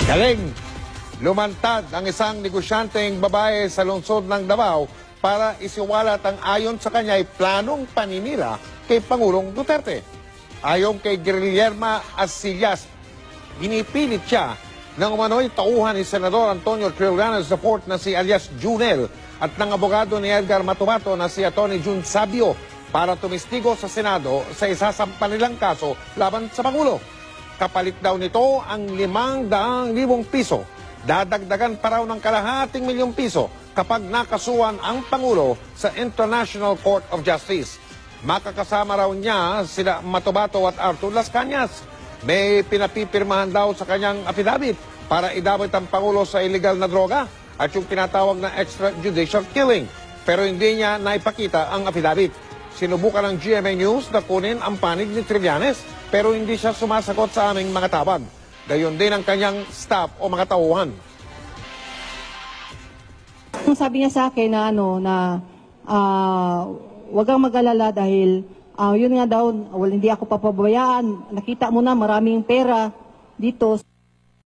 Galing! Lumantad ang isang negosyanteng babae sa lungsod ng Davao para isiwalat ang ayon sa kanya ay planong paninira kay Pangulong Duterte. Ayon kay Guillerma Asillas, ginipilit siya ng umano'y tauhan ni Senador Antonio Trillanes IV na si alias Junel at ng abogado ni Edgar Matumato na si Atty. Jun Sabio para tumistigo sa Senado sa isasampa nilang kaso laban sa Pangulo. Kapalit daw nito ang 500,000 piso. Dadagdagan pa raw ng kalahating milyong piso kapag nakasuhan ang Pangulo sa International Court of Justice. Makakasama raw niya sila Matubato at Arthur Las Cañas. May pinapipirmahan daw sa kanyang affidavit para idamit ang Pangulo sa illegal na droga at yung tinatawag na extrajudicial killing. Pero hindi niya naipakita ang affidavit. Sinubukan ng GMA News na kunin ang panig ni Trillanes pero hindi siya sumasagot sa aming mga tawag. Gayon din ang kanyang staff o mga tauhan. Sabi niya sa akin na wag kang mag-alala dahil yun nga daw, hindi ako papabayaan. Nakita mo na maraming pera dito.